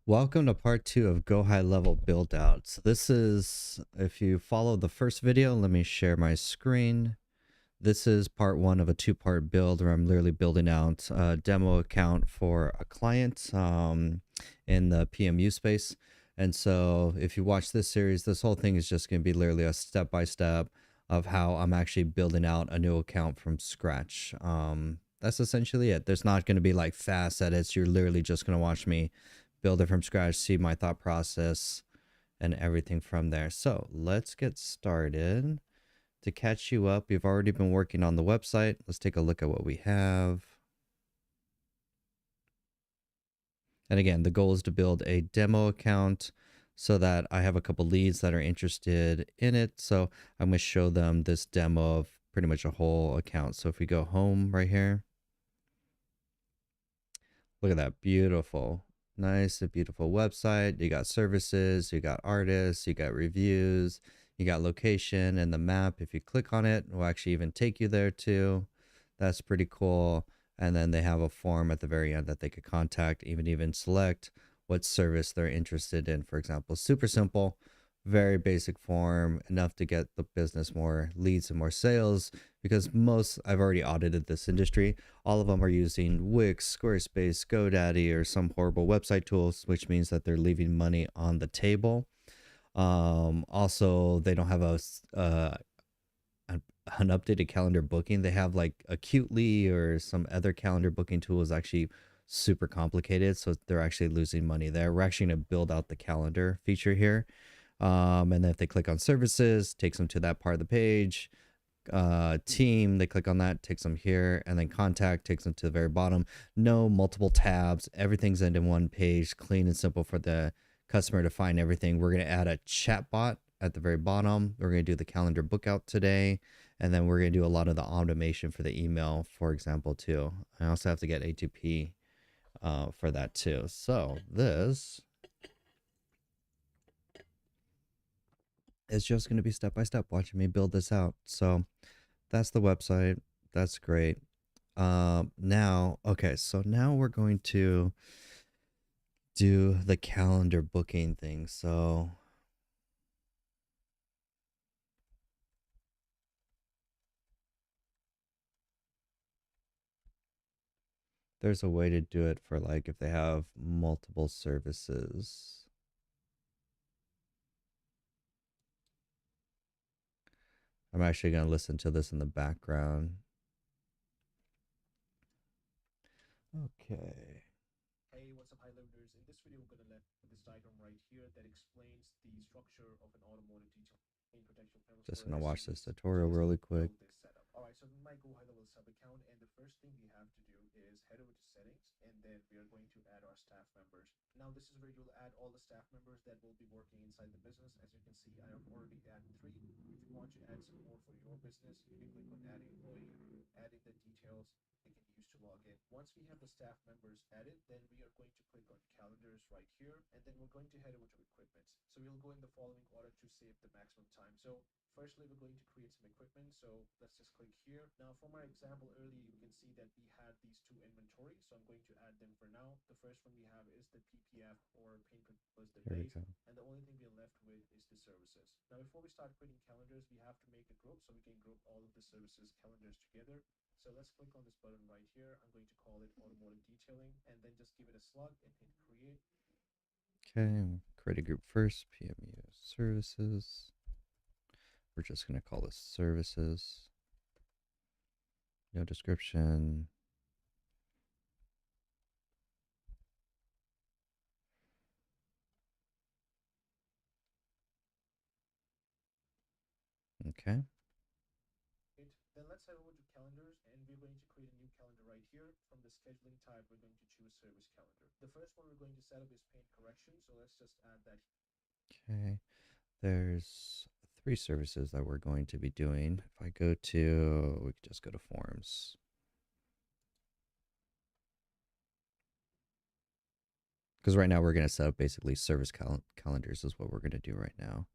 Welcome to part 2 of GoHighLevel build out. So this is, if you follow the first video, let me share my screen. This is part 1 of a 2-part build where I'm literally building out a demo account for a client in the PMU space. And so if you watch this series, this whole thing is just going to be literally a step-by-step of how I'm actually building out a new account from scratch. That's essentially it. There's not going to be like fast edits. You're literally just going to watch me build it from scratch, see my thought process and everything from there. So let's get started. To catch you up, you've already been working on the website. Let's take a look at what we have. And again, the goal is to build a demo account so that I have a couple leads that are interested in it. So I'm going to show them this demo of pretty much a whole account. So if we go home right here, look at that, beautiful. Nice and beautiful website. You got services, you got artists, you got reviews, you got location and the map. If you click on it, it will actually even take you there too. That's pretty cool. And then they have a form at the very end that they could contact, even select what service they're interested in. For example, super simple, very basic form, enough to get the business more leads and more sales, because most, I've already audited this industry, all of them are using Wix, Squarespace, GoDaddy, or some horrible website tools, which means that they're leaving money on the table. Also, they don't have an updated calendar booking. They have like Acutely or some other calendar booking tool is actually super complicated, so they're actually losing money there. We're actually going to build out the calendar feature here. And then if they click on services, takes them to that part of the page. Team, they click on that, takes them here, and then contact takes them to the very bottom. No multiple tabs, everything's in one page, clean and simple for the customer to find everything. We're going to add a chat bot at the very bottom. We're going to do the calendar book out today, and then we're going to do a lot of the automation for the email, for example, too. I also have to get A2P for that too. So this is just going to be step by step watching me build this out. So that's the website. That's great. Now, okay, so now we're going to do the calendar booking thing. So there's a way to do it for like if they have multiple services. I'm actually going to listen to this in the background. Okay. Hey, what's up, HighLevelers? In this video, we're going to let this diagram right here that explains the structure of an automotive detail paint protection panels Just for going to a watch this series. tutorial So let's really quick. build this setup. All right, so we might go HighLevel sub account, and the first thing we have to do is head over to settings, and then we are going to add our staff members. Now, this is where you'll add all the staff members that will be working inside the business. As you can see, I have already added 3. If you want to add some more for your business, you can click on add employee, adding the details they can use to log in. Once we have the staff members added, then we are going to click on calendars right here, and then we're going to head over to equipment. So we'll go in the following order to save the maximum time. So firstly, we're going to create some equipment. So let's just click here. Now for my example earlier, you can see that we had these 2 inventory. So I'm going to add them for now. The first one we have is the PPF or paint was the Here we base. go. And the only thing we're left with is the services. Now before we start creating calendars, we have to make a group so we can group all of the services calendars together. So let's click on this button right here. I'm going to call it automotive detailing and then just give it a slug and hit create. Okay, create a group first, PMU services. We're just going to call this services. No description. Okay. Then let's head over to calendars and we're going to create a new calendar right here. From the scheduling type, we're going to choose service calendar. The first one we're going to set up is paint correction. So let's just add that. Okay. There's 3 services that we're going to be doing. If I go to, we could just go to forms. Because right now we're going to set up basically service calendars is what we're going to do right now.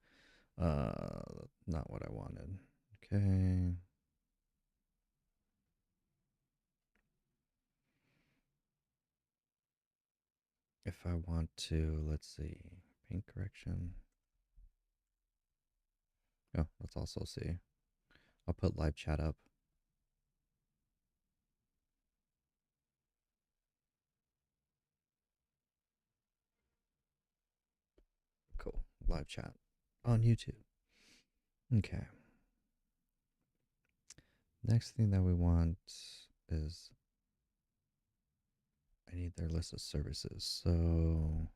Not what I wanted. Okay. If I want to, let's see, paint correction. Oh, let's also see. I'll put live chat up. Cool. Live chat on YouTube. Okay. Next thing that we want is I need their list of services. So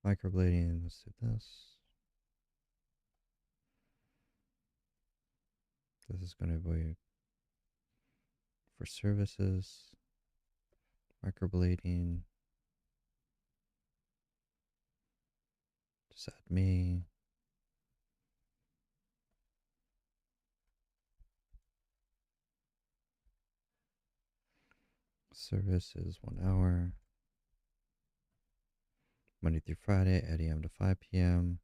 microblading, let's do this. This is going to be for services, microblading. Just add me. Service is 1 hour. Monday through Friday, 8 a.m. to 5 p.m.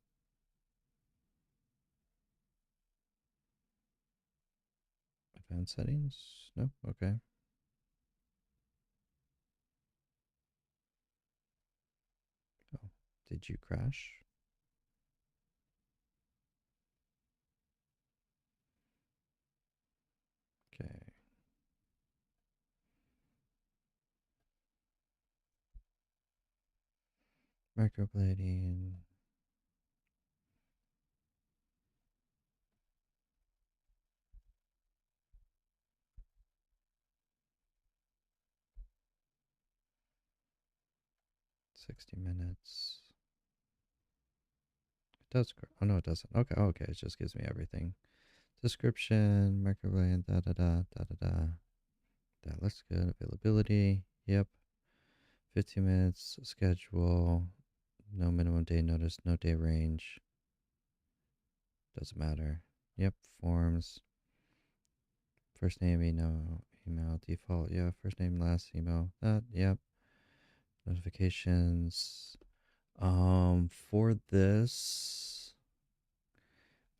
Advanced settings? No? Okay. Oh, did you crash? Okay. Microblading. 60 minutes. It does. Oh, no, it doesn't. Okay. Okay. It just gives me everything. Description, microblading, da da da da da da. That looks good. Availability. Yep. 15 minutes. Schedule. No minimum day notice. No day range. Doesn't matter. Yep. Forms. First name, email, default. Yeah. First name, last email. That. Yep. Notifications. For this,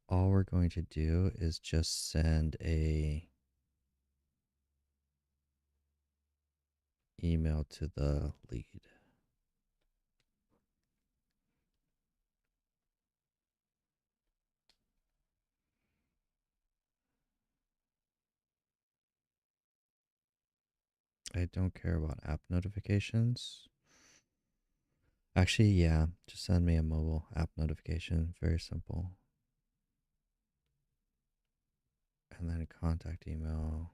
all we're going to do is just send a email to the lead. I don't care about app notifications. Actually, yeah, just send me a mobile app notification. Very simple. And then contact email.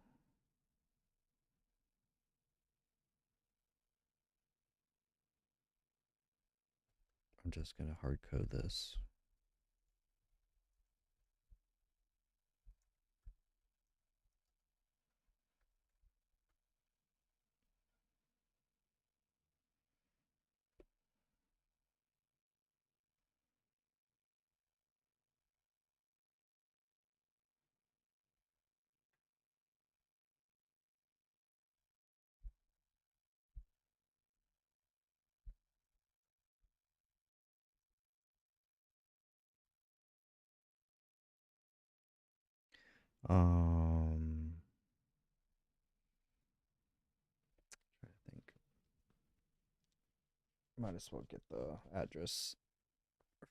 I'm just going to hard code this. Um, I think might as well get the address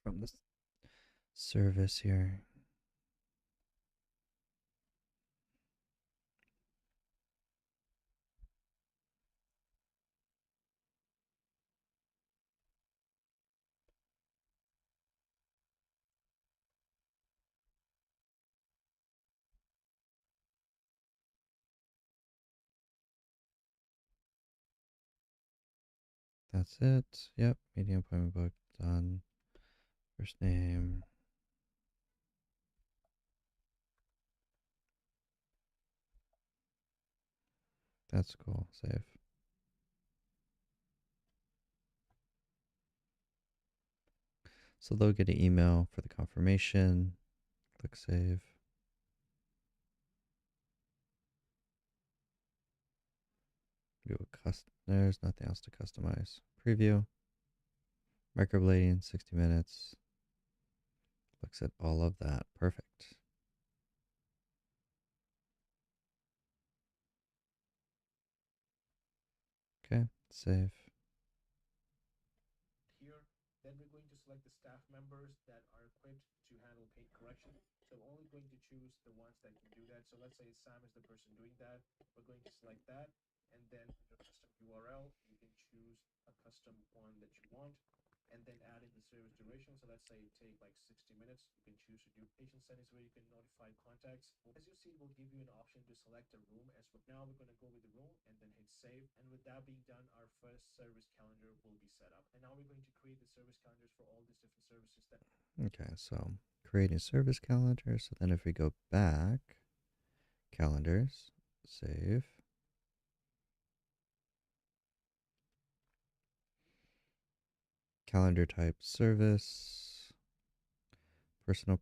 from this service here. That's it. Yep. Meeting appointment booked. Done. First name. That's cool. Save. So they'll get an email for the confirmation. Click save. There's nothing else to customize. Preview. Microblading, 60 minutes. Looks at all of that. Perfect. Save. Here. Then we're going to select the staff members that are equipped to handle paint correction. So we're only going to choose the ones that can do that. So let's say Sam is the person doing that. We're going to select that. And then under custom URL, you can choose a custom one that you want. And then add in the service duration. So let's say it take like 60 minutes. You can choose to do patient settings where you can notify contacts. As you see, it will give you an option to select a room as well. Now we're going to go with the room and then hit save. And with that being done, our first service calendar will be set up. And now we're going to create the service calendars for all these different services that. Okay, so creating service calendar. So then if we go back, calendars, save. Calendar type service, personal.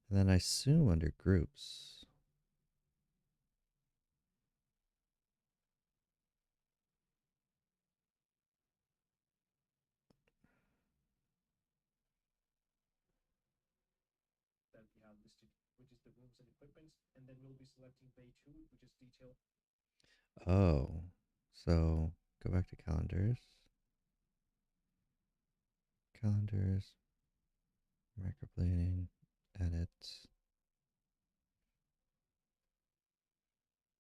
And then I assume under groups. That we have listed, which is the rooms and equipments, and then we'll be selecting bay 2, which is detail. Oh, so go back to calendars. Calendars, microblading, edit.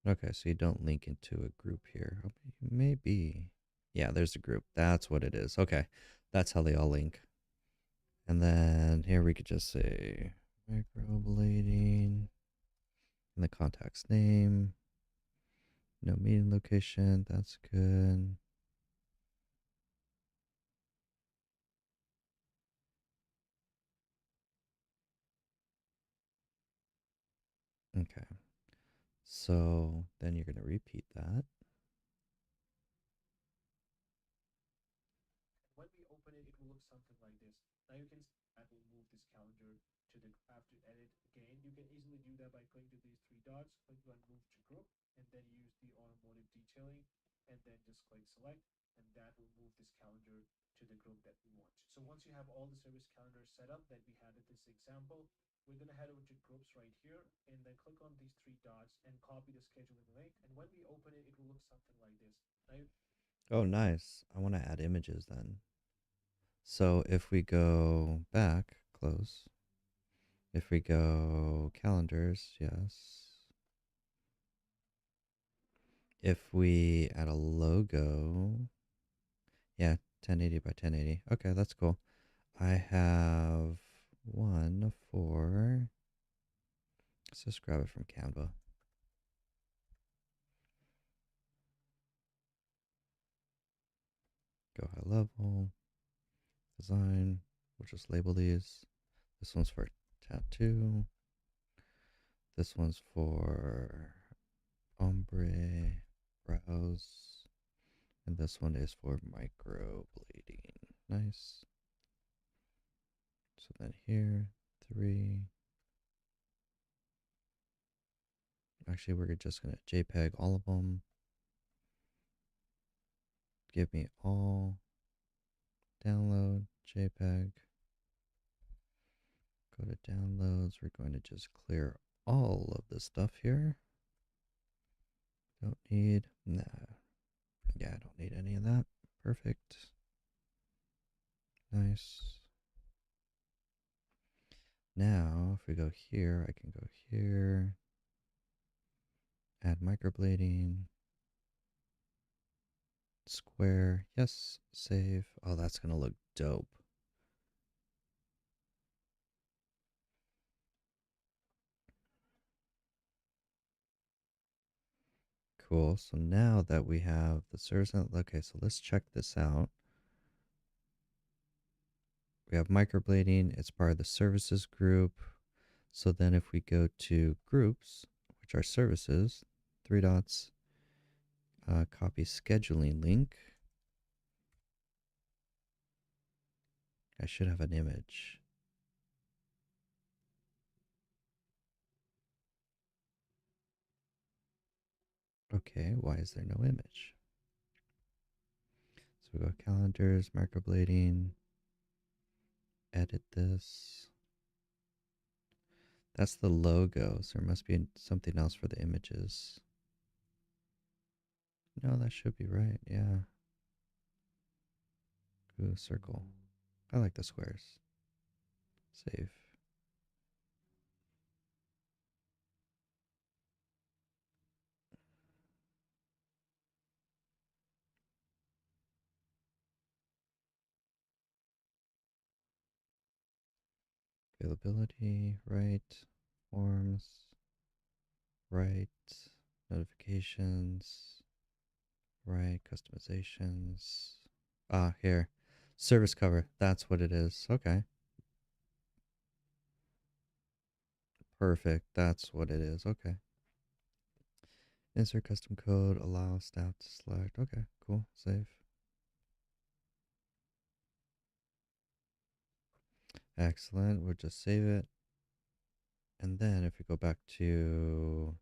Okay, so you don't link into a group here. Maybe. Yeah, there's a group. That's what it is. Okay, that's how they all link. And then here we could just say microblading and the contact's name. No meeting location. That's good. Okay. So then you're going to repeat that. When we open it, it will look something like this. Now you can see that will move this calendar to the after edit again. You can easily do that by going to these three dots, click on move to group, and then use the automotive detailing, and then just click select, and that will move this calendar to the group that we want. So once you have all the service calendars set up that we had in this example, we're going to head over to groups right here and then click on these three dots and copy the scheduling link. And when we open it, it will look something like this. Now Oh, nice. I want to add images then. So if we go back, close. If we go calendars, yes. If we add a logo, yeah, 1080 by 1080. Okay, that's cool. I have one for, let's just grab it from Canva. Go high level, design. We'll just label these. This one's for tattoo. This one's for ombre, brows. And this one is for microblading. Nice. So then here, 3. Actually, we're just going to JPEG all of them. Give me all. Download, JPEG. Go to downloads. We're going to just clear all of this stuff here. Don't need, nah. Yeah, I don't need any of that. Perfect. Nice. Now, if we go here, I can go here. Add microblading. Square. Yes. Save. Oh, that's going to look dope. Cool. So now that we have the service, okay, so let's check this out. We have microblading. It's part of the services group. So then if we go to groups, which are services, 3 dots, copy scheduling link. I should have an image. Okay, why is there no image? So we go calendars, microblading, edit this. That's the logo, so there must be something else for the images. No, that should be right. Yeah. Ooh, circle. I like the squares. Save. Availability, right. Forms, right. Notifications, right. Customizations. Ah, here. Service cover. That's what it is. Okay. Perfect. That's what it is. Okay. Insert custom code. Allow staff to select. Okay. Cool. Save. Excellent. We'll just save it. And then if we go back to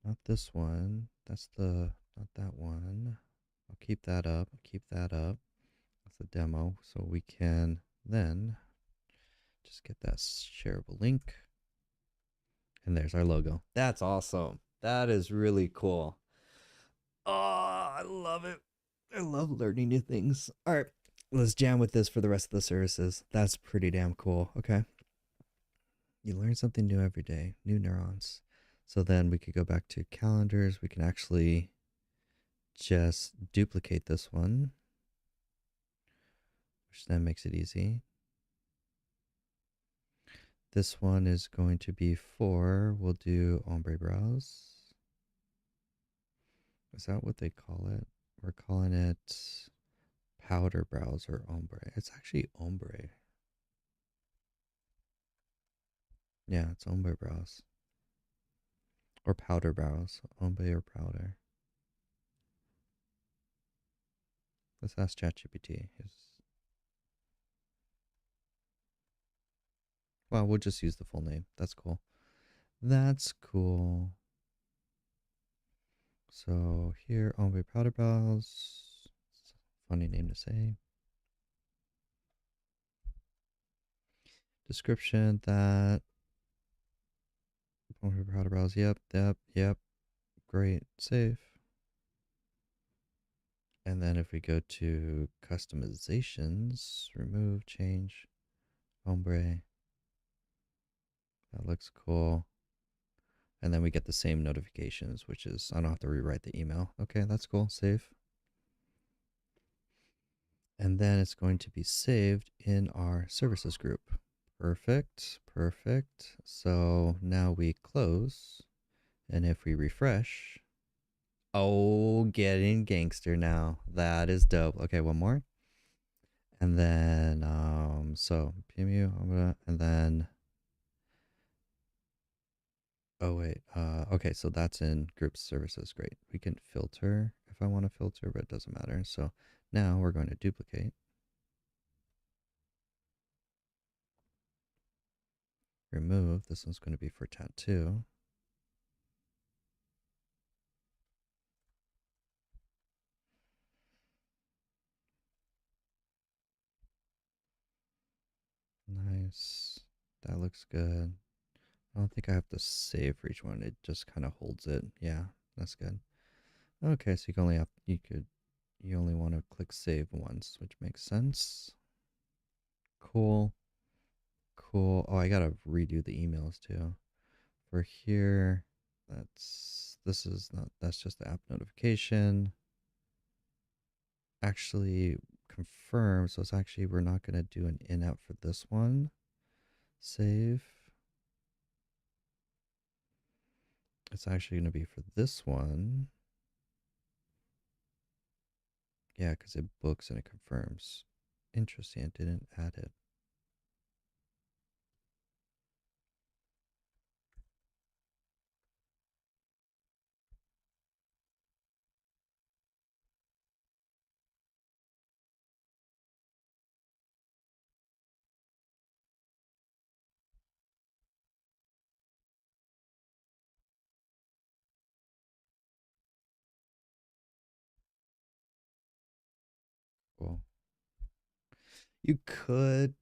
not this one, that's the not that one. I'll keep that up. Keep that up. That's the demo. So we can then just get that shareable link. And there's our logo. That's awesome. That is really cool. Oh, I love it. I love learning new things. All right, let's jam with this for the rest of the services. That's pretty damn cool. Okay. You learn something new every day, new neurons. So then we could go back to calendars. We can actually just duplicate this one, which then makes it easy. This one is going to be for, we'll do ombre brows. Is that what they call it? We're calling it powder brows or ombre. It's actually ombre. Yeah, it's ombre brows or powder brows. Ombre or powder. Let's ask ChatGPT. Well, we'll just use the full name. That's cool. That's cool. So here, ombre powder brows. Funny name to say. Description that ombre powder brows. Yep, yep, yep. Great. Save. And then if we go to customizations, remove, change, ombre. That looks cool. And then we get the same notifications, which is, I don't have to rewrite the email. Okay, that's cool. Save. And then it's going to be saved in our services group. Perfect, perfect. So now we close. And if we refresh, oh, getting gangster now. That is dope. Okay, one more. And then, so PMU, and then, oh wait, okay, so that's in group services. Great. We can filter if I want to filter, but it doesn't matter. So now we're going to duplicate, remove. This one's going to be for tattoo. Nice. That looks good. I don't think I have to save for each one. It just kind of holds it. Yeah, that's good. Okay, so you only want to click save once, which makes sense. Cool. Cool. Oh, I gotta redo the emails too. For here, this is not, that's just the app notification. Actually confirm. So it's actually, we're not gonna do an in-app for this one. Save. It's actually gonna be for this one. Yeah, because it books and it confirms. Interesting, it didn't add it. Cool. You could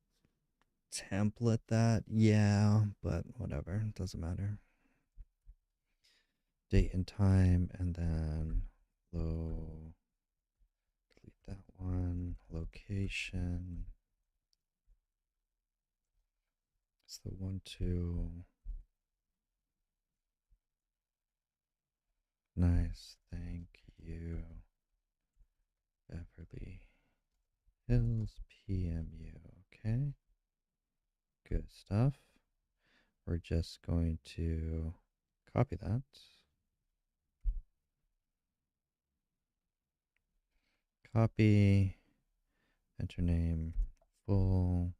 template that, yeah, but whatever, it doesn't matter. Date and time, and then Low. Delete that one. Location. It's the 1-2. Nice. Thank you. Beverly Hills PMU. Okay. Good stuff. We're just going to copy that. Copy. Enter name. Full.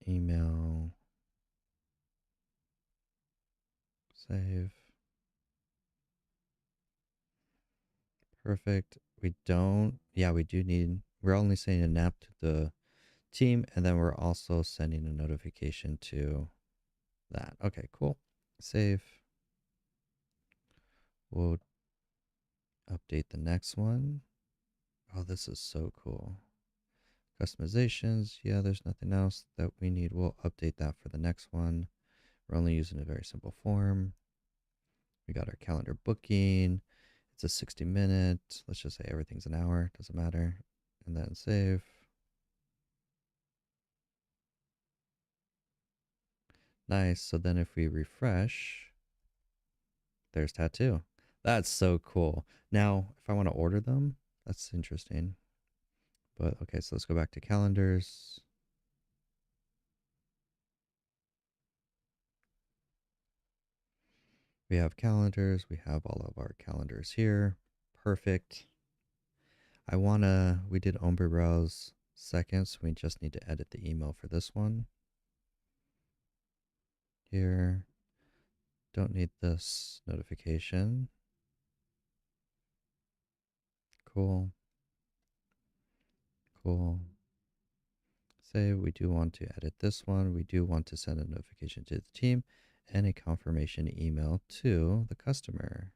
Email. Save. Perfect. We don't, yeah, we do need, we're only sending a nap to the team, and then we're also sending a notification to that. Okay, cool. Save. We'll update the next one. Oh, this is so cool. Customizations. Yeah, there's nothing else that we need. We'll update that for the next one. We're only using a very simple form. We got our calendar booking. It's a 60-minute. Let's just say everything's an hour. Doesn't matter. And then save. Nice. So then if we refresh, there's tattoo. That's so cool. Now, if I want to order them, that's interesting. But okay, so let's go back to calendars. We have calendars. We have all of our calendars here. Perfect. We did Ombre Browse second, so we just need to edit the email for this one. Here. Don't need this notification. Cool. Cool. Say we do want to edit this one. We do want to send a notification to the team and a confirmation email to the customer.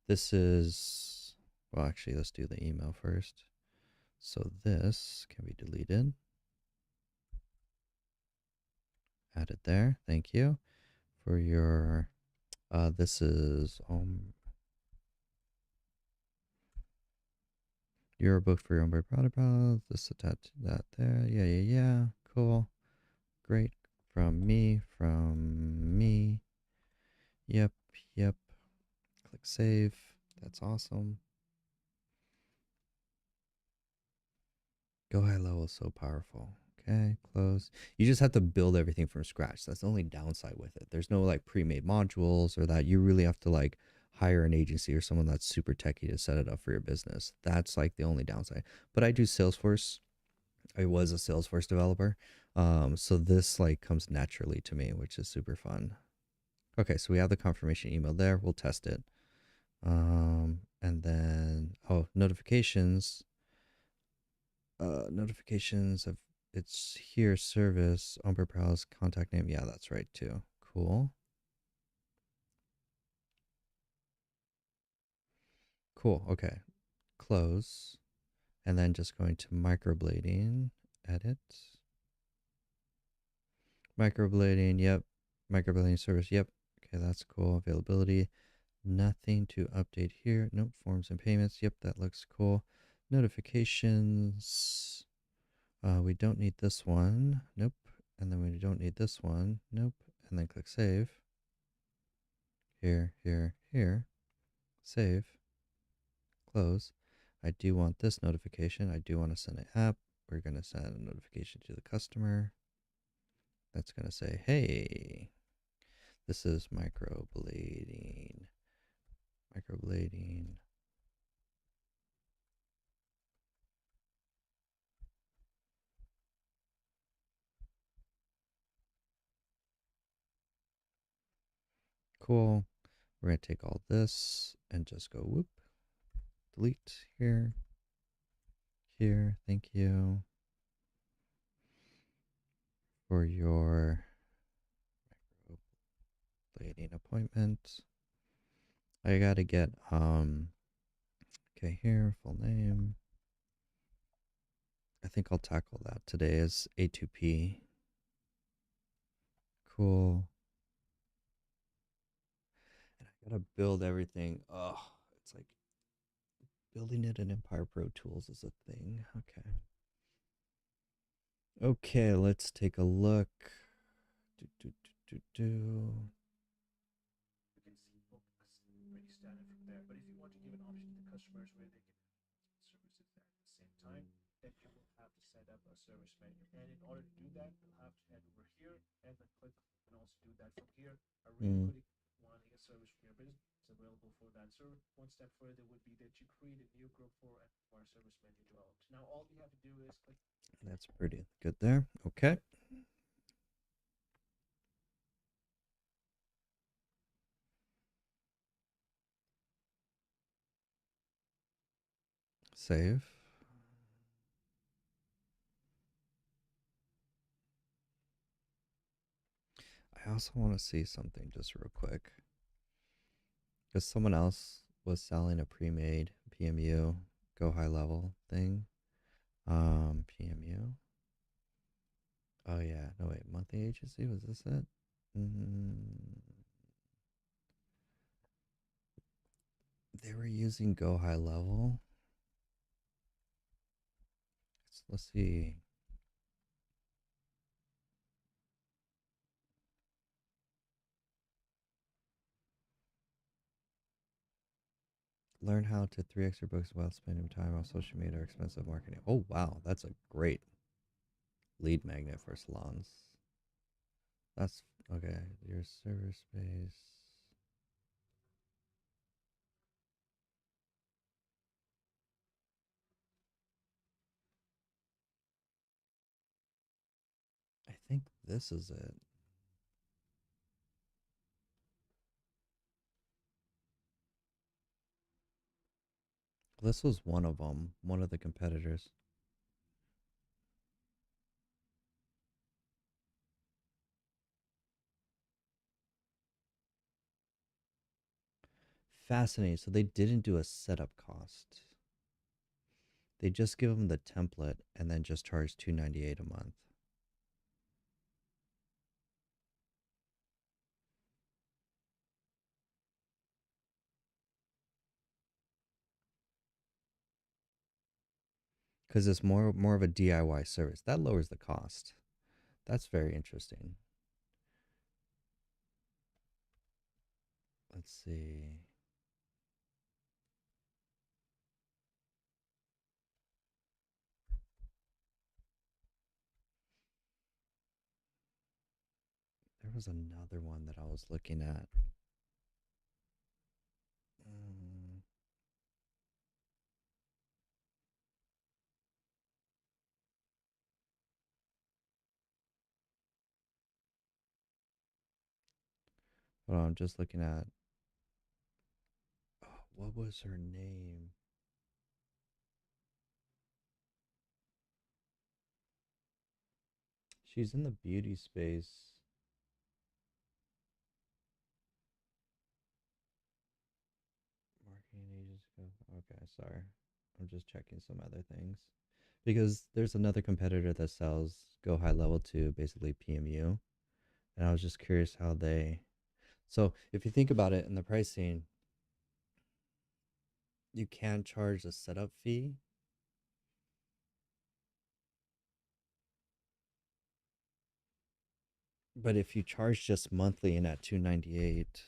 This is, well, actually, let's do the email first. So this can be deleted. Add it there. Thank you for your, this is, you're booked for your own product. This attached to that there. Yeah. Cool. Great. From me. Yep. Click save. That's awesome. GoHighLevel is so powerful. Okay, close. You just have to build everything from scratch. That's the only downside with it. There's no like pre-made modules or that. You really have to like hire an agency or someone that's super techy to set it up for your business. That's like the only downside. But I do Salesforce. I was a Salesforce developer. So this like comes naturally to me, which is super fun. Okay, so we have the confirmation email there. We'll test it. And then, oh, notifications. Notifications of it's here service, Umber Browse, contact name. Yeah, that's right too. Cool. Cool. Okay. Close. And then just going to microblading, edit. Microblading, yep. Microblading service, yep. Okay, that's cool. Availability. Nothing to update here. Nope. Forms and payments. Yep, that looks cool. Notifications. We don't need this one. Nope. And then we don't need this one. Nope. And then click save. Here. Save. Close. I do want this notification. I do want to send an app. We're going to send a notification to the customer. That's going to say, hey, this is microblading. Microblading. Cool. We're going to take all this and just go whoop. Delete here. Here. Thank you for your microblading appointment. I got to get, okay, here, full name. I think I'll tackle that today as A2P. Cool. Gotta build everything. Oh, it's like building it in Empire Pro Tools is a thing. Okay. Okay, let's take a look. Do, do, do, do, do. You can see book as pretty standard from there. But if you want to give an option to the customers where they can services at the same time, then you will have to set up a service menu. And in order to do that, you'll have to head over here and then click and also do that from here. A really Mm, quick wanting a service from your business is available for that server. One step further would be that you create a new group for and our service menu developed. Now all you have to do is click. that's pretty good there. Okay. Save. I also want to see something just real quick. Because someone else was selling a pre-made PMU GoHighLevel thing. PMU. Oh yeah, no wait, monthly agency, was this it? Mm, they were using GoHighLevel. Let's see. Learn how to 3x your books while spending time on social media or expensive marketing. Oh wow, that's a great lead magnet for salons. That's okay. Your server space. I think this is it. This was one of them, one of the competitors. Fascinating. So they didn't do a setup cost. They just give them the template and then just charge $298 a month. Because it's more of a DIY service. That lowers the cost. That's very interesting. Let's see. There was another one that I was looking at. Mm, hold on, I'm just looking at. Oh, what was her name? She's in the beauty space. Marketing agency. Okay, sorry. I'm just checking some other things because there's another competitor that sells GoHighLevel to basically PMU, and I was just curious how they. So if you think about it in the pricing, you can charge a setup fee, but if you charge just monthly and at 298,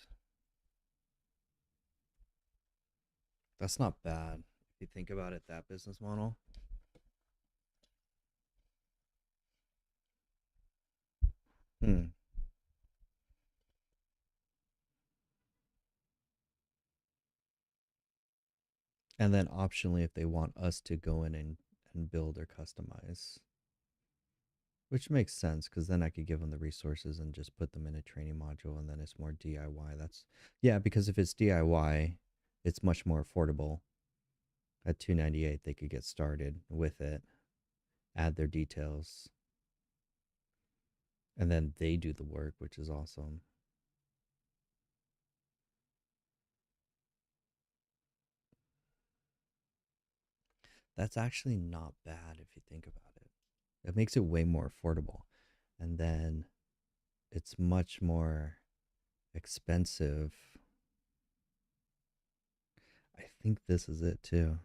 that's not bad. If you think about it, that business model. Hmm. And then optionally, if they want us to go in and build or customize, which makes sense because then I could give them the resources and just put them in a training module and then it's more DIY. That's yeah, because if it's DIY, it's much more affordable. At 298, they could get started with it, add their details, and then they do the work, which is awesome. That's actually not bad if you think about it. It makes it way more affordable. And then it's much more expensive I think this is it too.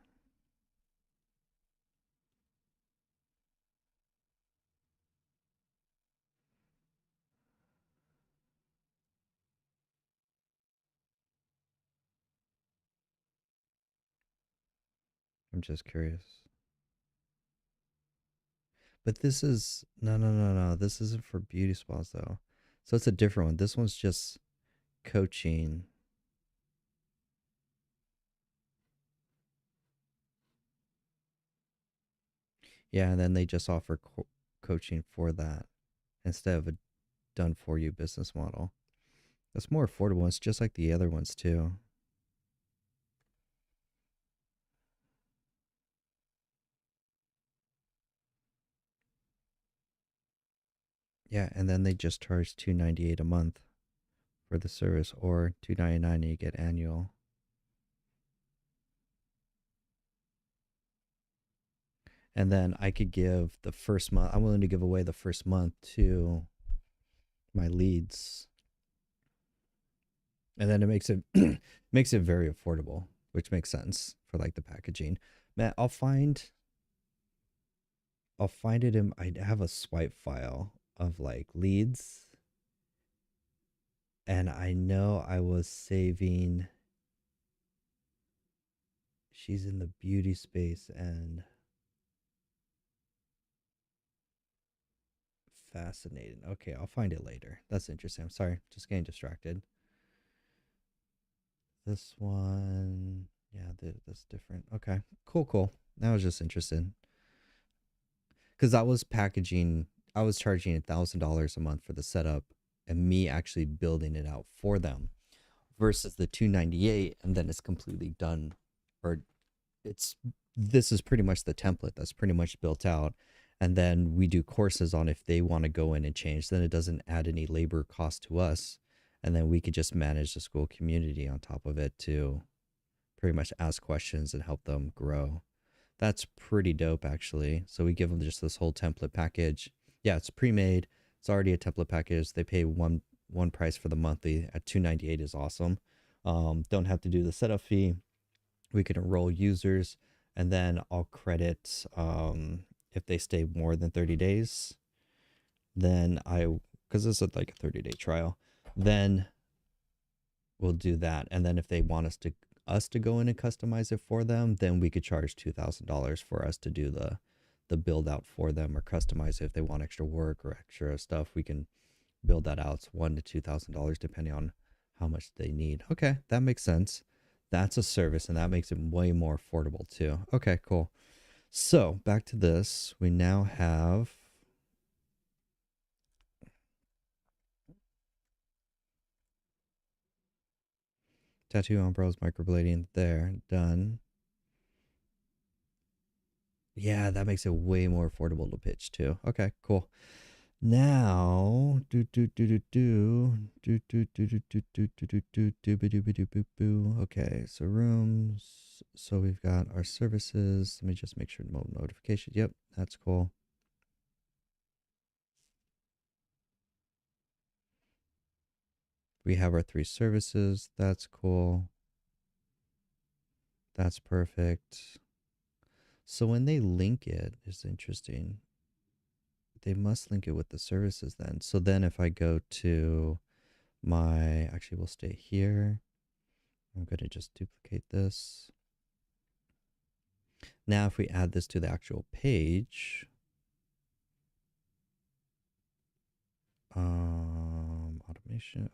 I'm just curious. But this is no. This isn't for beauty spas though. So it's a different one. This one's just coaching. Yeah, and then they just offer coaching for that instead of a done for you business model. That's more affordable. It's just like the other ones too. Yeah, and then they just charge $298 a month for the service, or $299 and you get annual. And then I could give the first month. I'm willing to give away the first month to my leads, and then it makes it makes it very affordable, which makes sense for like the packaging. Man, I'll find it in. I have a swipe file of like leads, and I know I was saving. She's in the beauty space and fascinating. Okay, I'll find it later. That's interesting. I'm sorry, just getting distracted. This one, yeah, that's different. Okay, cool. I was just interested because I was packaging. I was charging $1,000 a month for the setup, and me actually building it out for them, versus the 298, and then it's completely done, or it's this is pretty much the template that's pretty much built out, and then we do courses on if they want to go in and change. Then it doesn't add any labor cost to us, and then we could just manage the school community on top of it to pretty much ask questions and help them grow. That's pretty dope, actually. So we give them just this whole template package. Yeah, it's pre-made. It's already a template package. They pay one price for the monthly at 298 is awesome. Don't have to do the setup fee. We can enroll users, and then I'll credit if they stay more than 30 days. Then because this is like a 30-day trial, then we'll do that. And then if they want us to go in and customize it for them, then we could charge $2,000 for us to do the build out for them, or customize it. If they want extra work or extra stuff, we can build that out. It's $1,000 to $2,000 depending on how much they need. Okay, that makes sense. That's a service, and that makes it way more affordable too. Okay, cool. So back to this. We now have tattoo on brows, microblading there. Done. Yeah, that makes it way more affordable to pitch too. Okay, cool. Now, Okay, so rooms. So we've got our services. Let me just make sure no notification. Yep, that's cool. We have our 3 services. That's cool. That's perfect. So when they link it, it's interesting. They must link it with the services then. So then if I go to actually we'll stay here. I'm going to just duplicate this. Now, if we add this to the actual page, automation,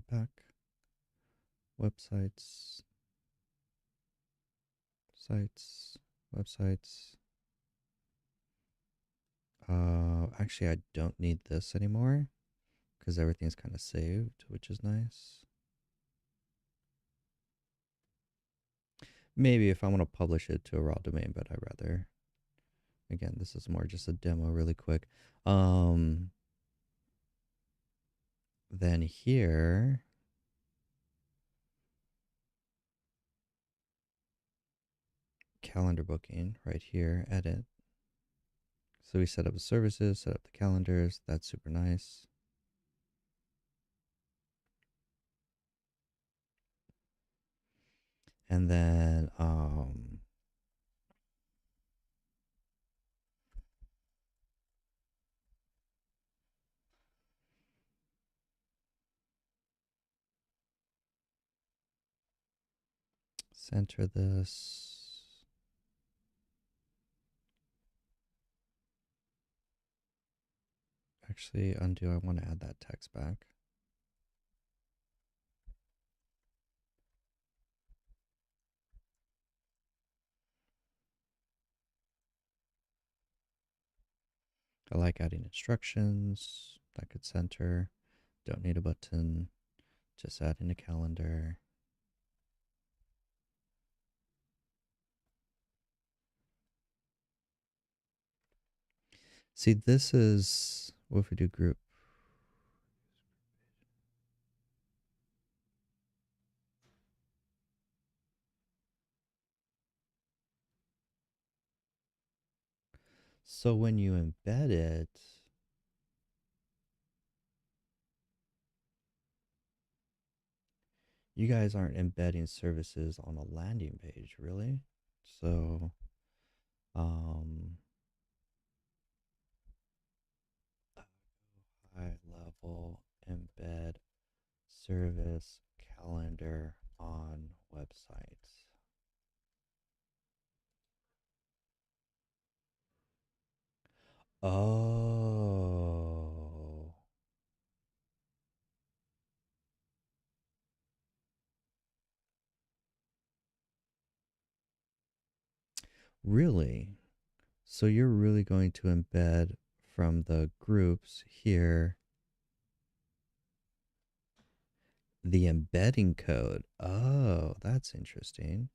back, websites, sites, websites. Actually, I don't need this anymore because everything's kind of saved, which is nice. Maybe if I want to publish it to a raw domain, but I'd rather, again, this is more just a demo really quick. Then here, calendar booking right here, edit. So we set up the services, set up the calendars. That's super nice. And then center this. Actually, undo. I want to add that text back. I like adding instructions. That could center. Don't need a button. Just adding a calendar. See, this is what if we do group? So when you embed it, you guys aren't embedding services on a landing page, really? So, um, high level embed service calendar on websites. Oh, really? So you're really going to embed from the groups here the embedding code. Oh, that's interesting.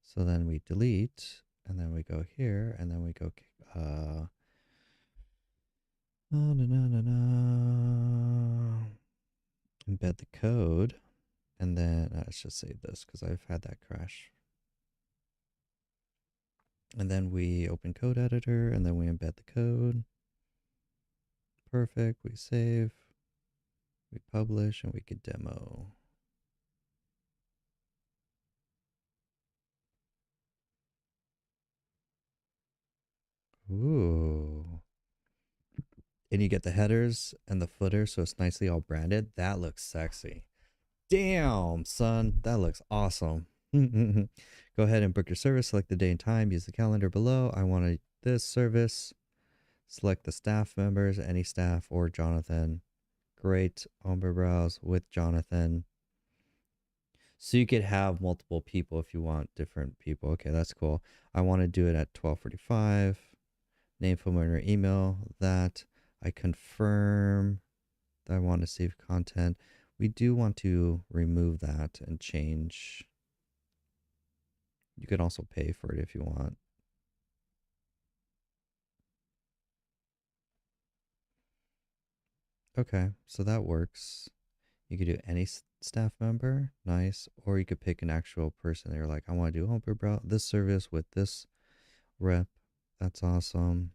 So then we delete, and then we go here, and then we go na, na, na, na, embed the code, and then let's just save this because I've had that crash. And then we open code editor, and then we embed the code. Perfect. We save, we publish, and we could demo. Ooh. And you get the headers and the footer, so it's nicely all branded. That looks sexy. Damn, son, that looks awesome. Go ahead and book your service. Select the day and time. Use the calendar below. I want this service. Select the staff members, any staff or Jonathan. Great. Ombre browse with Jonathan. So you could have multiple people if you want different people. Okay, that's cool. I want to do it at 12:45. Name, phone number, email. That I confirm that I want to save content. We do want to remove that and change. You can also pay for it if you want. Okay, so that works. You could do any staff member, nice, or you could pick an actual person. They're like, I want to do homebrew this service with this rep. That's awesome.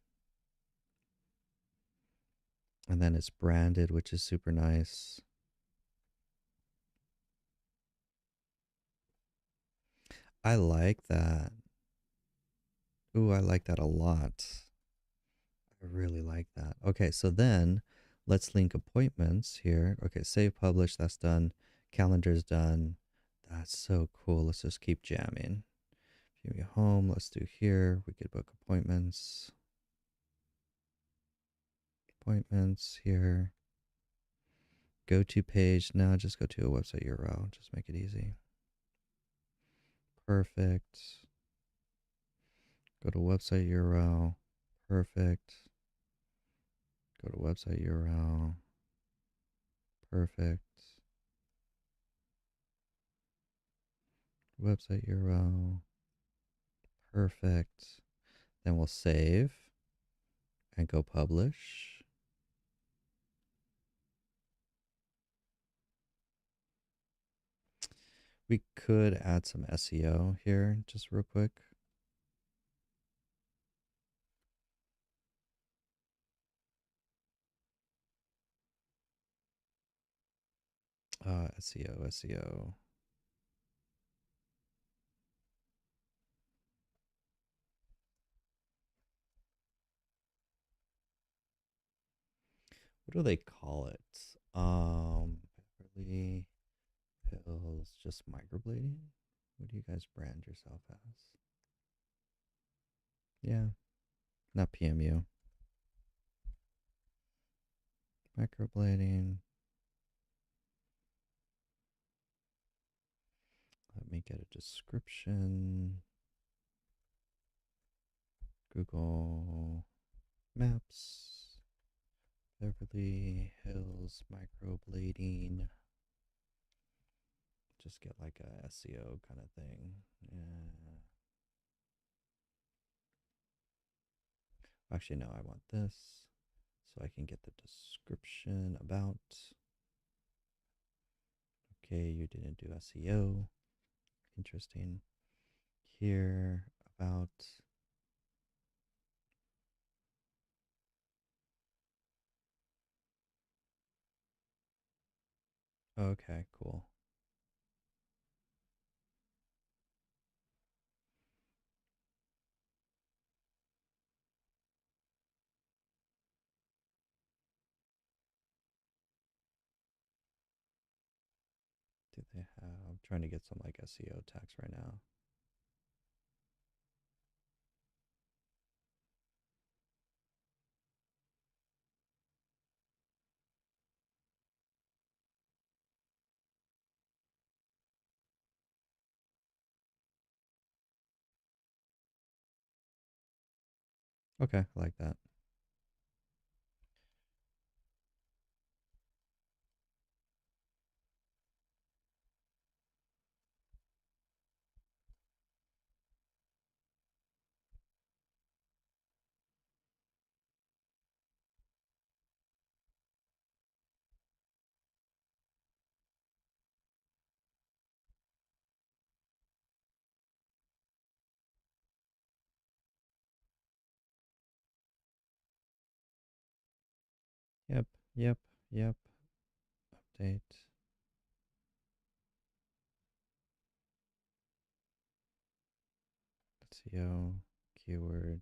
And then it's branded, which is super nice. I like that. Ooh, I like that a lot. I really like that. Okay, so then let's link appointments here. Okay, save, publish, that's done. Calendar's done. That's so cool. Let's just keep jamming. View me home. Let's do here. We could book appointments. Appointments here. Go to page. Now just go to a website URL. Just make it easy. Perfect. Go to website URL. Perfect. Go to website URL. Perfect. Website URL. Perfect. Then we'll save and go publish. We could add some SEO here just real quick. SEO, SEO. what do they call it? Beverly Hills, just microblading. What do you guys brand yourself as? Yeah, not PMU. Microblading. Let me get a description. Google Maps. Beverly Hills microblading. Just get like a SEO kind of thing. Yeah. Actually, no, I want this so I can get the description about. Okay, you didn't do SEO. Interesting. Here about. Okay, cool. Do they have? I'm trying to get some like SEO tags right now. Okay, I like that. Yep, yep, yep. Update. SEO, keywords,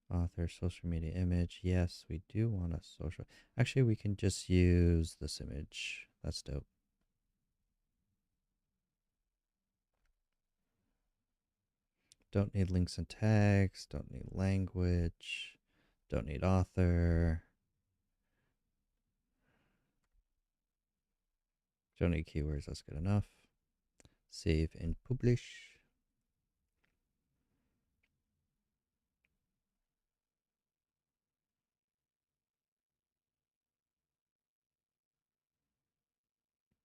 author, social media image. Yes, we do want a social. Actually, we can just use this image. That's dope. Don't need links and tags. Don't need language. Don't need author. Don't need keywords. That's good enough. Save and publish.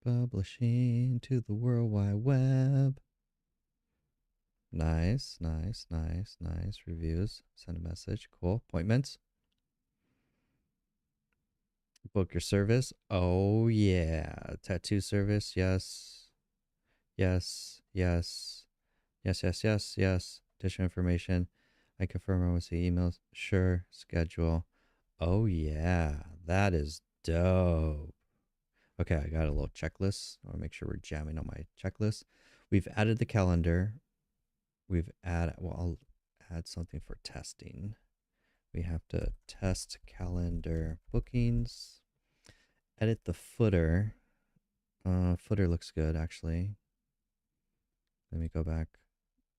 Publishing to the World Wide Web. Nice, nice, nice, nice. Reviews. Send a message. Cool. Appointments. Book your service. Oh, yeah. Tattoo service. Yes. Yes. Yes. Yes, yes, yes, yes. Additional information. I confirm I will see emails. Sure. Schedule. Oh, yeah. That is dope. Okay, I got a little checklist. I want to make sure we're jamming on my checklist. We've added the calendar. I'll add something for testing. We have to test calendar bookings. Edit the footer. Footer looks good, actually. Let me go back.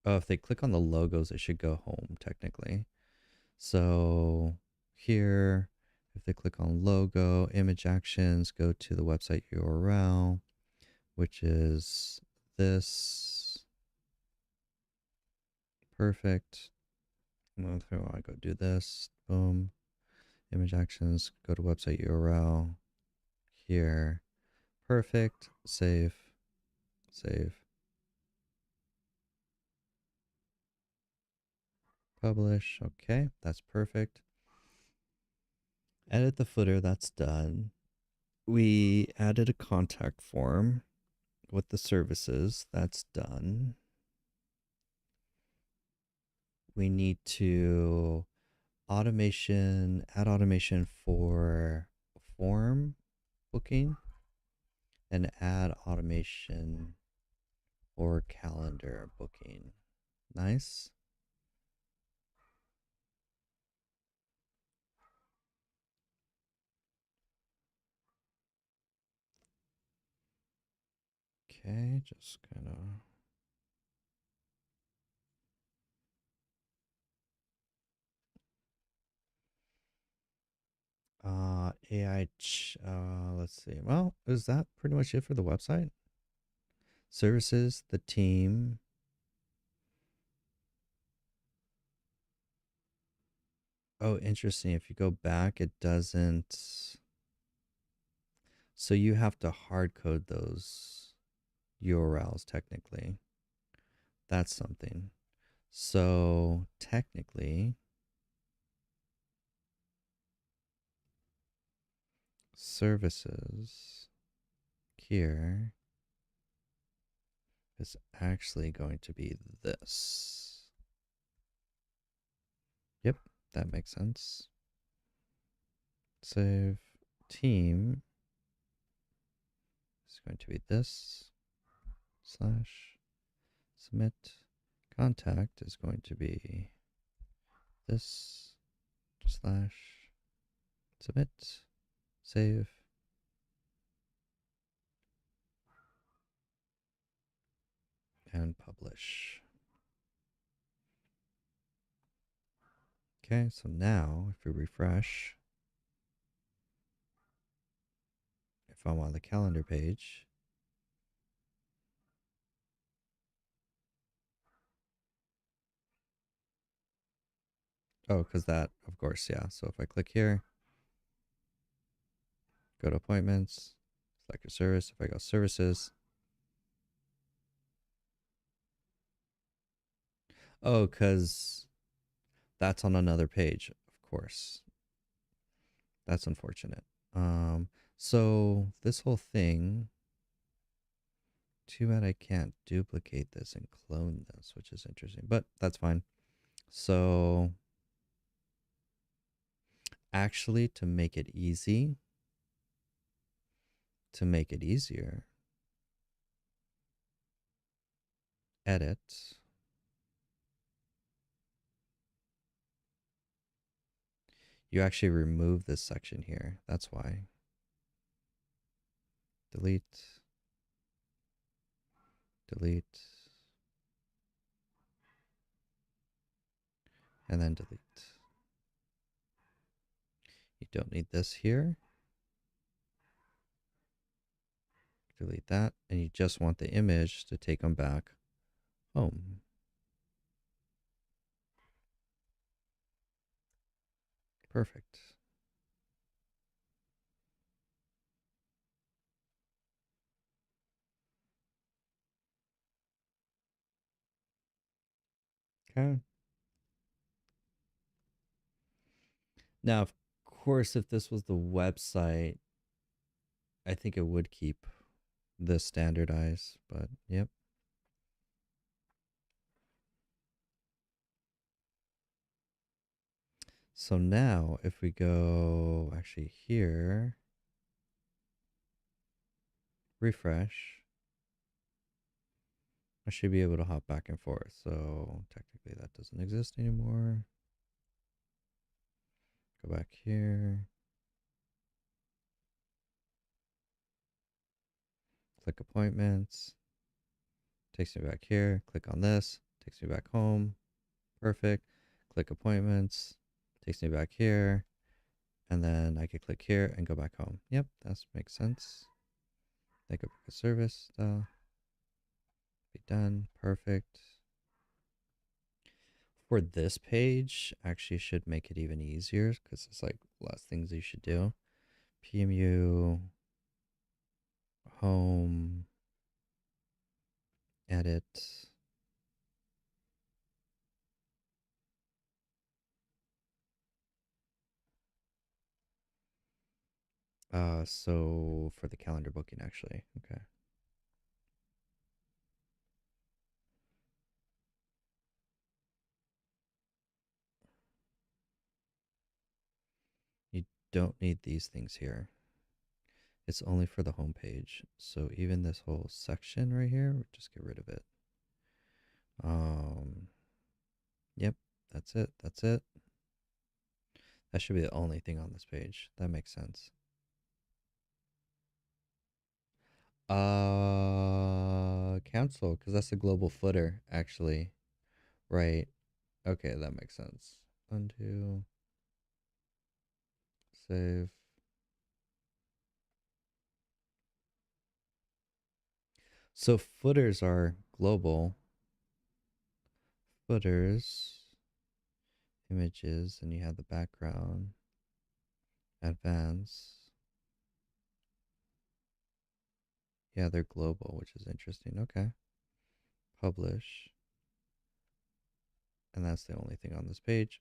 Oh, if they click on the logos, it should go home, technically. So here, if they click on logo, image actions, go to the website URL, which is this. Perfect. I want to go do this. Boom. Image actions, go to website URL. Here. Perfect. Save. Save. Publish. Okay, that's perfect. Edit the footer. That's done. We added a contact form with the services. That's done. We need to add automation for form booking and add automation for calendar booking. Nice. Okay, just kind of. Let's see. Well, is that pretty much it for the website? Services, the team. Oh, interesting. If you go back, it doesn't. So you have to hard code those URLs technically. That's something. So technically, services here is actually going to be this. Yep, that makes sense. Save team is going to be this slash submit. Contact is going to be this slash submit. Save and publish. Okay, so now if we refresh, if I'm on the calendar page, oh, because that, of course, yeah. So if I click here, go to appointments, select your service. If I go services, oh, because that's on another page, of course. That's unfortunate. Um, so this whole thing, too bad I can't duplicate this and clone this, which is interesting, but that's fine. So actually, to make it easy, to make it easier, edit. You actually remove this section here. That's why. Delete, delete, and then delete. You don't need this here. Delete that. And you just want the image to take them back home. Perfect. Okay. Now, of course, if this was the website, I think it would keep this standardized, but yep. So now if we go actually here, refresh, I should be able to hop back and forth. So technically that doesn't exist anymore. Go back here. Click appointments. Takes me back here. Click on this. Takes me back home. Perfect. Click appointments. Takes me back here. And then I could click here and go back home. Yep, that makes sense. Then go back to service. Be done. Perfect. For this page, actually should make it even easier because it's like less things you should do. PMU, home, edit. So for the calendar booking, actually, okay. You don't need these things here. It's only for the home page. So even this whole section right here, just get rid of it. Um, yep, that's it. That's it. That should be the only thing on this page. That makes sense. cancel because that's a global footer, actually. Right. Okay, that makes sense. Undo, save. So footers are global. Footers, images, and you have the background, advance. Yeah, they're global, which is interesting. Okay. Publish. And that's the only thing on this page.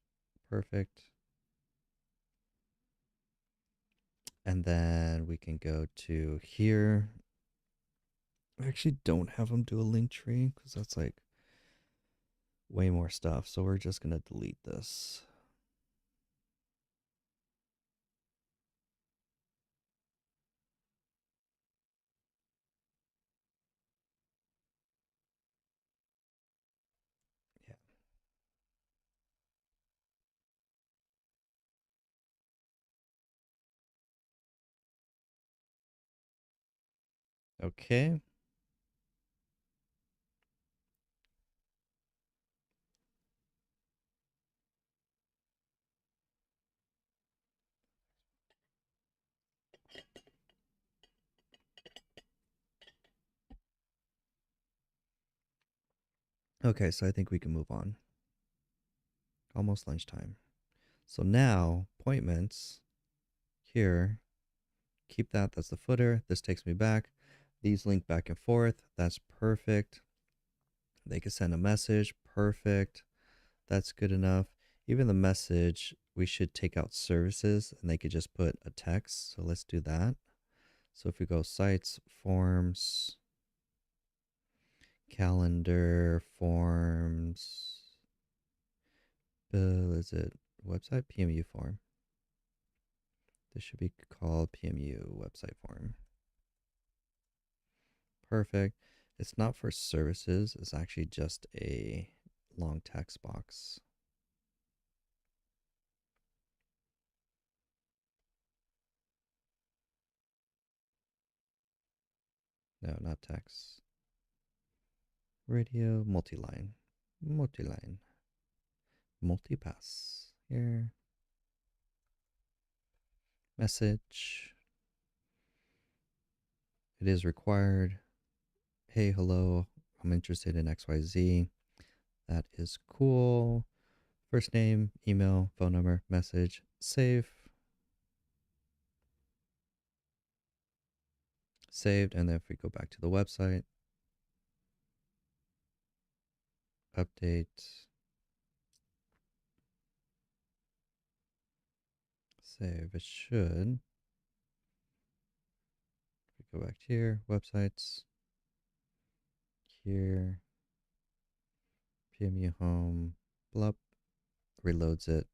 Perfect. And then we can go to here. I actually don't have them do a link tree because that's like way more stuff. So we're just going to delete this. Yeah. Okay. Okay, so I think we can move on. Almost lunchtime. So now, appointments here. Keep that. That's the footer. This takes me back. These link back and forth. That's perfect. They can send a message. Perfect. That's good enough. Even the message, we should take out services and they could just put a text. So let's do that. So if we go sites, forms, calendar, forms, is it website? PMU form. This should be called PMU website form. Perfect. It's not for services. It's actually just a long text box. No, not text. Radio, multi-line. Multi-line. Multi-pass. Here. Message. It is required. Hey, hello. I'm interested in XYZ. That is cool. First name, email, phone number, message, save. Saved. And then if we go back to the website, update, save. It should. If we go back here, websites, here, PMU home, blup, reloads it.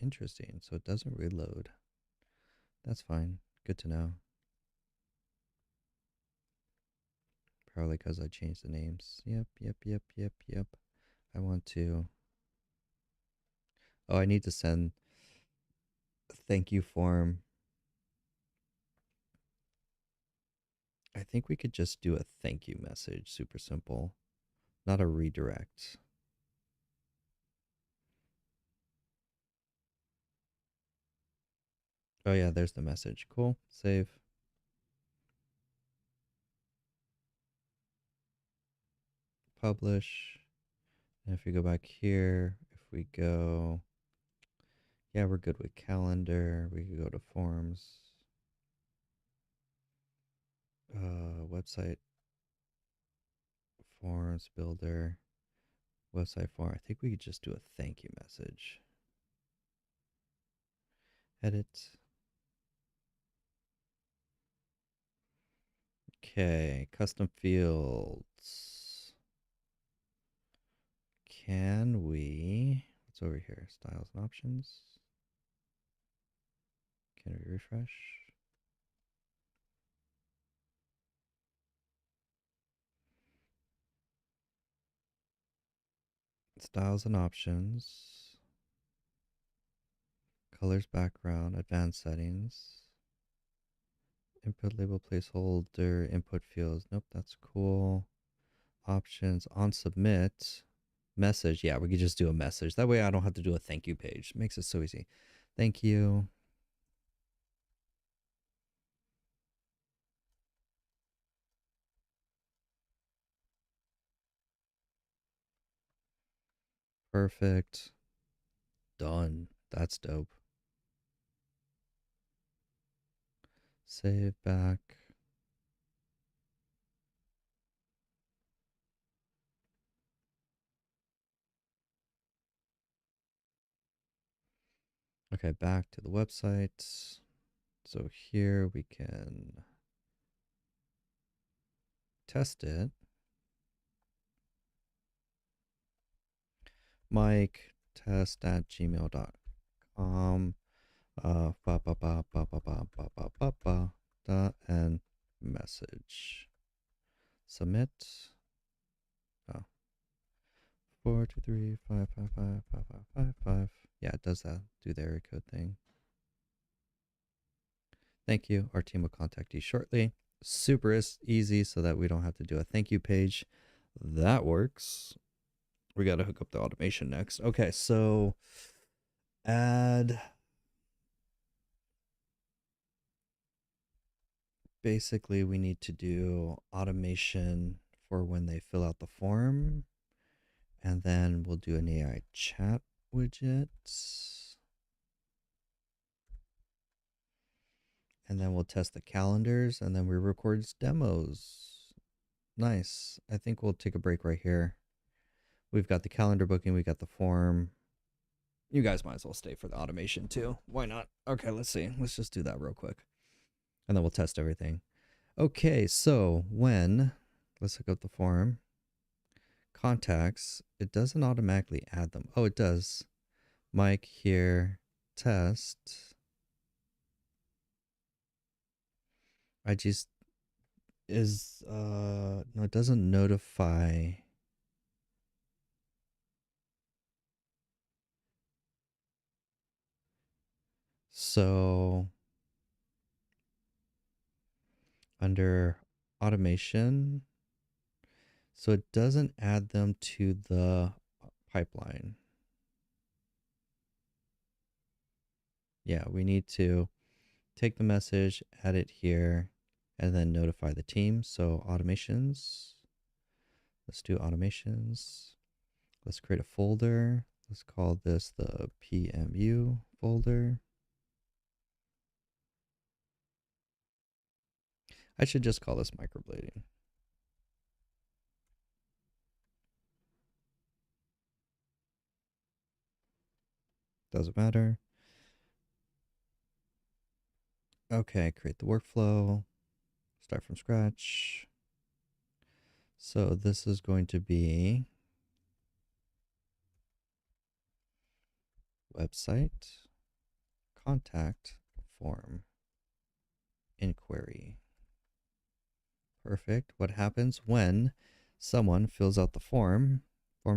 Interesting. So it doesn't reload. That's fine. Good to know. Probably because I changed the names. Yep. I want to. Oh, I need to send a thank you form. I think we could just do a thank you message. Super simple. Not a redirect. Oh, yeah, there's the message. Cool. Save. Publish. And if we go back here, if we go. Yeah, we're good with calendar. We could go to forms. Website forms builder. Website form. I think we could just do a thank you message. Edit. Okay, custom fields. Can we, what's over here? Styles and options. Can we refresh? Styles and options. Colors background, advanced settings. Input label placeholder, input fields. Nope, that's cool. options on submit message. Yeah, we could just do a message. That way I don't have to do a thank you page. Makes it so easy. Thank you. Perfect. Done. That's dope. Save back. Okay, back to the website. So here we can test it. Mike test at gmail.com. Ba ba ba ba ba ba ba ba ba ba da and message. Submit. Oh. 423 555 5555. Yeah, it does that. Do the area code thing. Thank you. Our team will contact you shortly. Super easy so that we don't have to do a thank you page. That works. We got to hook up the automation next. Okay, so add. Basically, we need to do automation for when they fill out the form. And then we'll do an AI chat widget. And then we'll test the calendars. And then we record demos. Nice. I think we'll take a break right here. We've got the calendar booking. We got the form. You guys might as well stay for the automation too. Why not? Okay, let's see. Let's just do that real quick. And then we'll test everything. Okay, so let's hook up the form. Contacts, it doesn't automatically add them. Oh, it does. Mike here, test. I just no, it doesn't notify. So under automation, so it doesn't add them to the pipeline. Yeah, we need to take the message, add it here, and then notify the team. So automations, let's do automations. Let's create a folder. Let's call this the PMU folder. I should just call this microblading. Doesn't matter. Okay, create the workflow. Start from scratch. So this is going to be website, contact form, inquiry. Perfect. What happens when someone fills out the form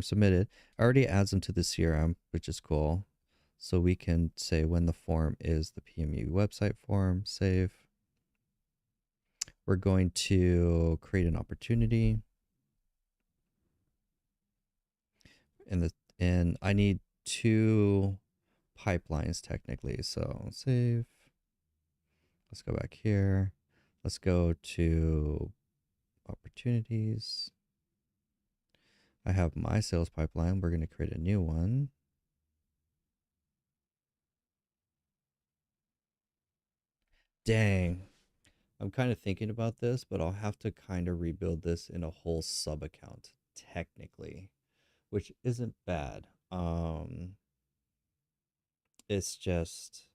submitted, already adds them to the CRM, which is cool. So we can say when the form is the PMU website form, save. We're going to create an opportunity. And I need 2 pipelines technically. So save. Let's go back here. Let's go to opportunities. I have my sales pipeline. We're going to create a new one. Dang. I'm kind of thinking about this, but I'll have to kind of rebuild this in a whole sub account technically, which isn't bad. It's just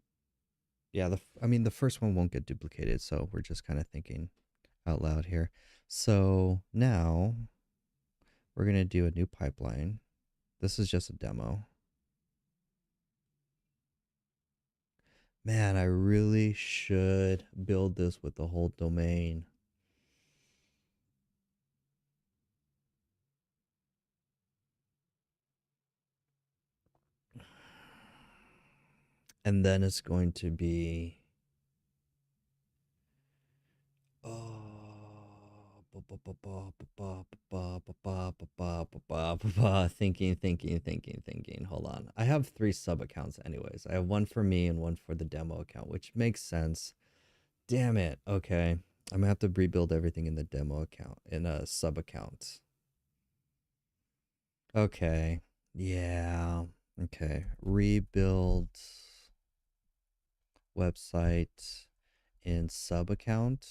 yeah, I mean the first one won't get duplicated, so we're just kind of thinking out loud here. So now we're going to do a new pipeline. This is just a demo. Man, I really should build this with the whole domain. And then it's going to be, oh Thinking. Hold on. I have three sub accounts, anyways. I have one for me and one for the demo account, which makes sense. Damn it. Okay. I'm gonna have to rebuild everything in the demo account, in a sub account. Okay. Yeah. Okay. Rebuild website in sub account.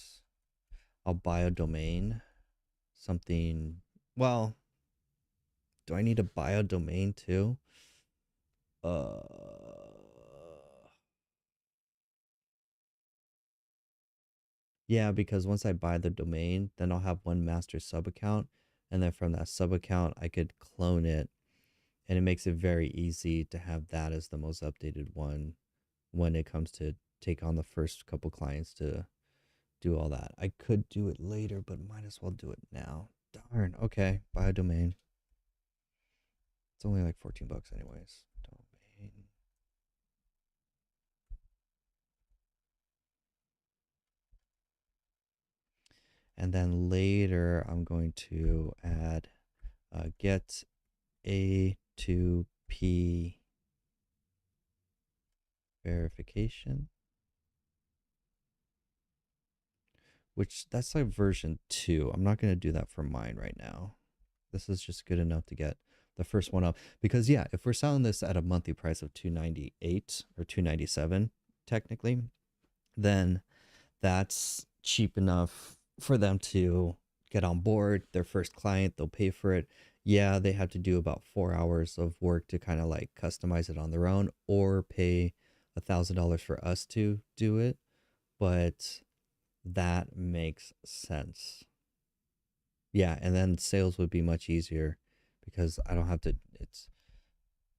I'll buy a domain. Something. Well, do I need to buy a domain too? Uh. Yeah, because once I buy the domain, then I'll have one master sub account. And then from that sub account, I could clone it. And it makes it very easy to have that as the most updated one when it comes to take on the first couple clients to do all that. I could do it later, but might as well do it now. Darn. Okay. Buy a domain. It's only like 14 bucks anyways. Domain. And then later I'm going to add get A to P verification, which that's like version 2. I'm not going to do that for mine right now. This is just good enough to get the first one up, because yeah, if we're selling this at a monthly price of 298 or 297 technically, then that's cheap enough for them to get on board their first client. They'll pay for it. Yeah, they have to do about 4 hours of work to kind of like customize it on their own, or pay $1,000 for us to do it, but that makes sense. Yeah, and then sales would be much easier because I don't have to. It's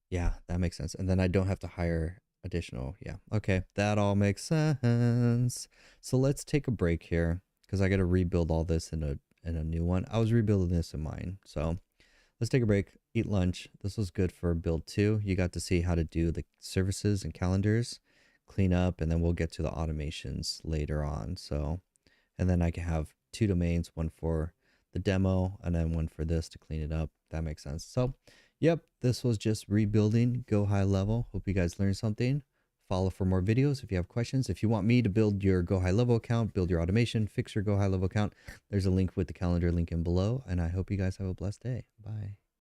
Yeah, that makes sense. And then I don't have to hire additional. Yeah. Okay. That all makes sense. So let's take a break here because I got to rebuild all this in a new one. I was rebuilding this in mine. So let's take a break, eat lunch. This was good for build 2. You got to see how to do the services and calendars, clean up, and then we'll get to the automations later on. So, and then I can have two domains, one for the demo and then one for this to clean it up. That makes sense. So, yep, this was just rebuilding Go High Level. Hope you guys learned something. Follow for more videos if you have questions. If you want me to build your Go High Level account, build your automation, fix your Go High Level account, there's a link with the calendar link in below. And I hope you guys have a blessed day. Bye.